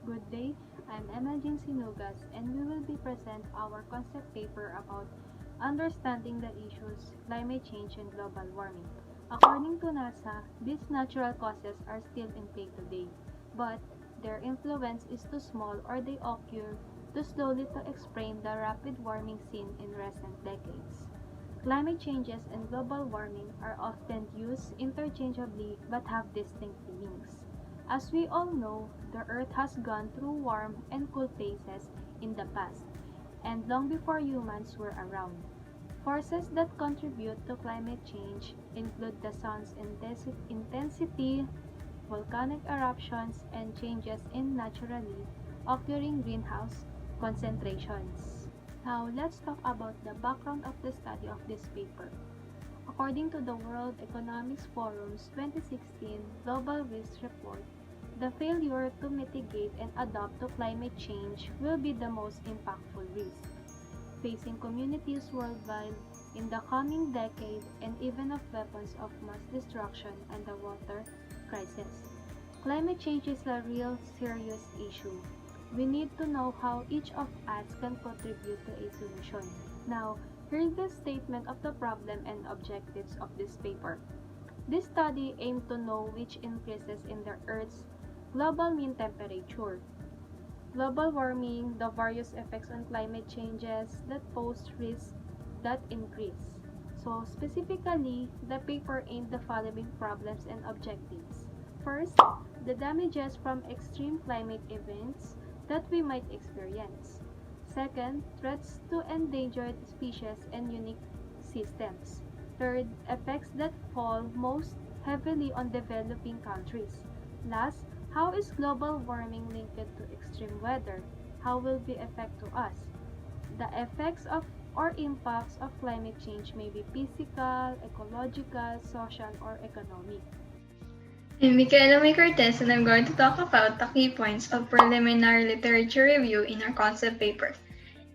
Good day, I'm Nugas and we will be present our concept paper about understanding the issues climate change and global warming. According to NASA, these natural causes are still in play today, but their influence is too small or they occur too slowly to explain the rapid warming seen in recent decades. Climate changes and global warming are often used interchangeably but have distinct meanings. As we all know, the Earth has gone through warm and cool phases in the past, and long before humans were around. Forces that contribute to climate change include the sun's intensity, volcanic eruptions, and changes in naturally occurring greenhouse concentrations. Now, let's talk about the background of the study of this paper. According to the World Economic Forum's 2016 Global Risk Report, the failure to mitigate and adapt to climate change will be the most impactful risk facing communities worldwide in the coming decade and even of weapons of mass destruction and the water crisis. Climate change is a real serious issue. We need to know how each of us can contribute to a solution. Now, here's the statement of the problem and objectives of this paper. This study aimed to know which increases in the Earth's global mean temperature, global warming, the various effects on climate changes that pose risks that increase. So specifically, the paper aimed the following problems and objectives. First, the damages from extreme climate events that we might experience. Second, threats to endangered species and unique systems. Third, effects that fall most heavily on developing countries. Last, how is global warming linked to extreme weather? How will it affect to us? The effects of or impacts of climate change may be physical, ecological, social, or economic. I'm Mhikaela Mae and I'm going to talk about the key points of preliminary literature review in our concept paper.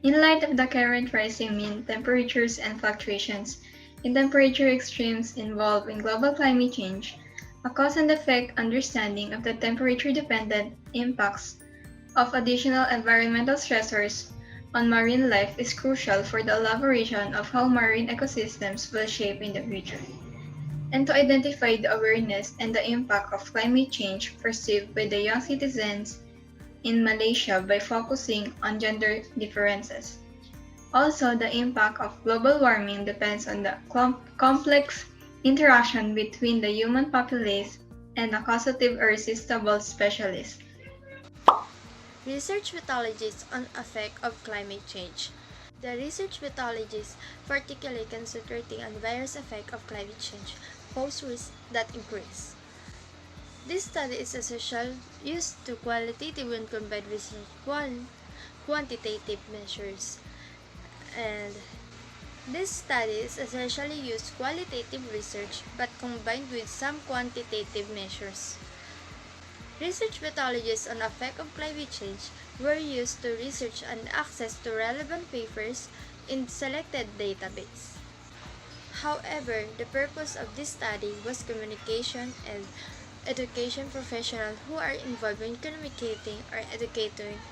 In light of the current rising mean temperatures and fluctuations in temperature extremes involved in global climate change, a cause and effect understanding of the temperature-dependent impacts of additional environmental stressors on marine life is crucial for the elaboration of how marine ecosystems will shape in the future, and to identify the awareness and the impact of climate change perceived by the young citizens in Malaysia by focusing on gender differences. Also, the impact of global warming depends on the complex interaction between the human populace and the causative or resistible specialist. Research methodologies on effect of climate change. The research methodologies, particularly concentrating on various effects of climate change, pose risks that increase. This study is essential used to qualitative when combined with quantitative measures. And this study is essentially used qualitative research but combined with some quantitative measures. Research methodologies on effect of climate change were used to research and access to relevant papers in selected database. However, the purpose of this study was communication and education professionals who are involved in communicating or educating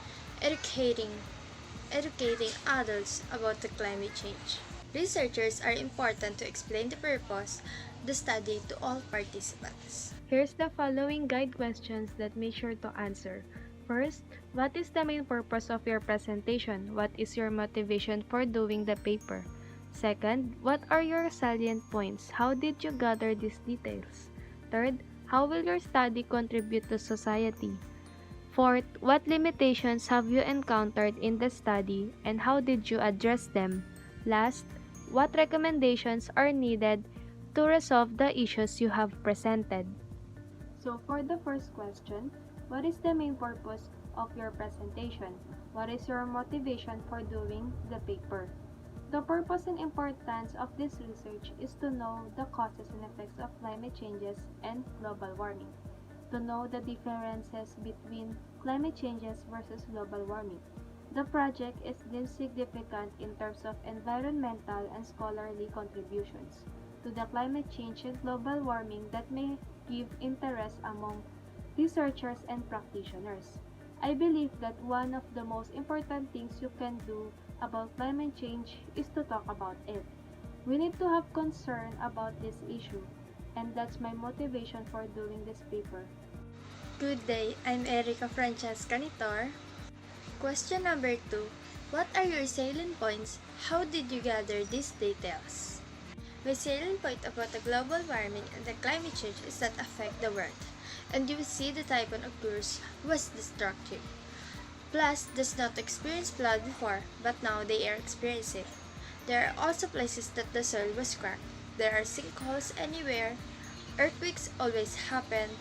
adults about the climate change. Researchers are important to explain the purpose of the study to all participants. Here's the following guide questions that make sure to answer. First, what is the main purpose of your presentation? What is your motivation for doing the paper? Second, what are your salient points? How did you gather these details? Third, how will your study contribute to society? Fourth, what limitations have you encountered in the study and how did you address them? Last, what recommendations are needed to resolve the issues you have presented? So for the first question, what is the main purpose of your presentation? What is your motivation for doing the paper? The purpose and importance of this research is to know the causes and effects of climate changes and global warming, to know the differences between climate changes versus global warming. The project is deemed significant in terms of environmental and scholarly contributions to the climate change and global warming that may give interest among researchers and practitioners. I believe that one of the most important things you can do about climate change is to talk about it. We need to have concern about this issue, and that's my motivation for doing this paper. Good day, I'm Ericka Franchezka NITOR. Question number 2. What are your salient points? How did you gather these details? My salient point about the global warming and the climate change is that affect the world. And you will see the typhoon occurs was destructive. Plus, does not experience flood before, but now they are experiencing. There are also places that the soil was cracked. There are sinkholes anywhere. Earthquakes always happen.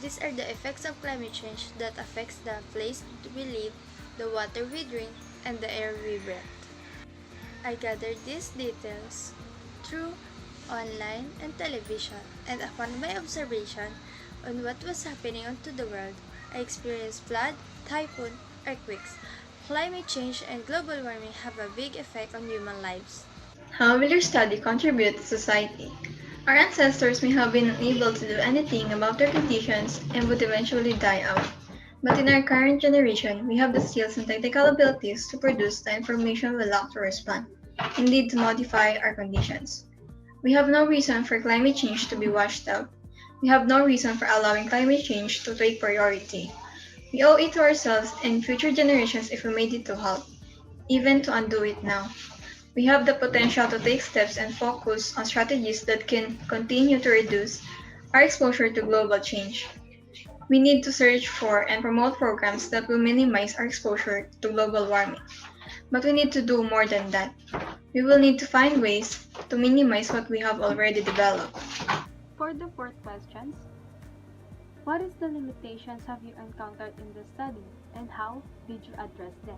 These are the effects of climate change that affects the place we live, the water we drink, and the air we breathe. I gathered these details through online and television, and upon my observation on what was happening onto the world, I experienced flood, typhoon, earthquakes. Climate change and global warming have a big effect on human lives. How will your study contribute to society? Our ancestors may have been unable to do anything about their conditions and would eventually die out. But in our current generation, we have the skills and technical abilities to produce the information we lack to respond, indeed to modify our conditions. We have no reason for climate change to be washed out. We have no reason for allowing climate change to take priority. We owe it to ourselves and future generations if we made it to help, even to undo it now. We have the potential to take steps and focus on strategies that can continue to reduce our exposure to global change. We need to search for and promote programs that will minimize our exposure to global warming. But we need to do more than that. We will need to find ways to minimize what we have already developed. For the fourth questions, what is the limitations have you encountered in the study and how did you address them?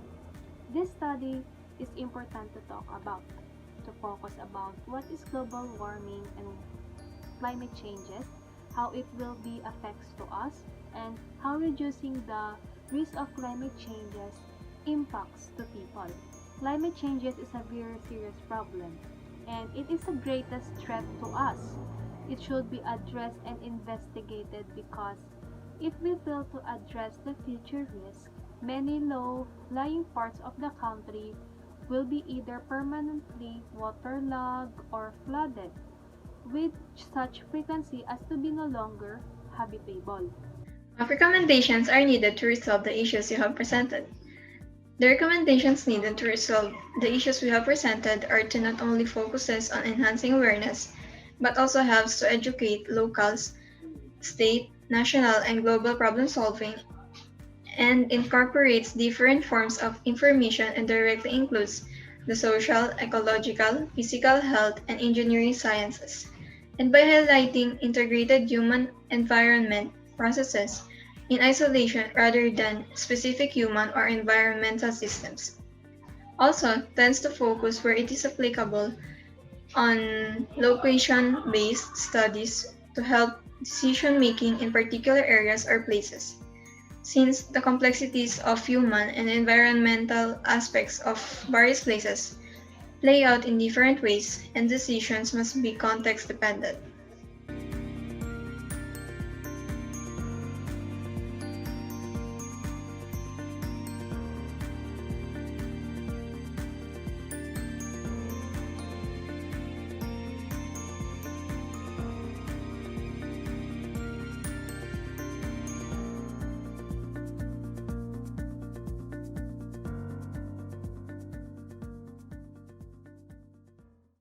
This study is important to talk about, to focus about what is global warming and climate changes, how it will be effects to us, and how reducing the risk of climate changes impacts to people. Climate changes is a very serious problem, and it is the greatest threat to us. It should be addressed and investigated because if we fail to address the future risk, many low-lying parts of the country will be either permanently waterlogged or flooded with such frequency as to be no longer habitable. What recommendations are needed to resolve the issues you have presented? The recommendations needed to resolve the issues we have presented are to not only focuses on enhancing awareness, but also helps to educate locals, state, national, and global problem solving, and incorporates different forms of information and directly includes the social, ecological, physical health, and engineering sciences, and by highlighting integrated human environment processes in isolation rather than specific human or environmental systems. Also tends to focus where it is applicable on location-based studies to help decision-making in particular areas or places. Since the complexities of human and environmental aspects of various places play out in different ways and decisions must be context dependent.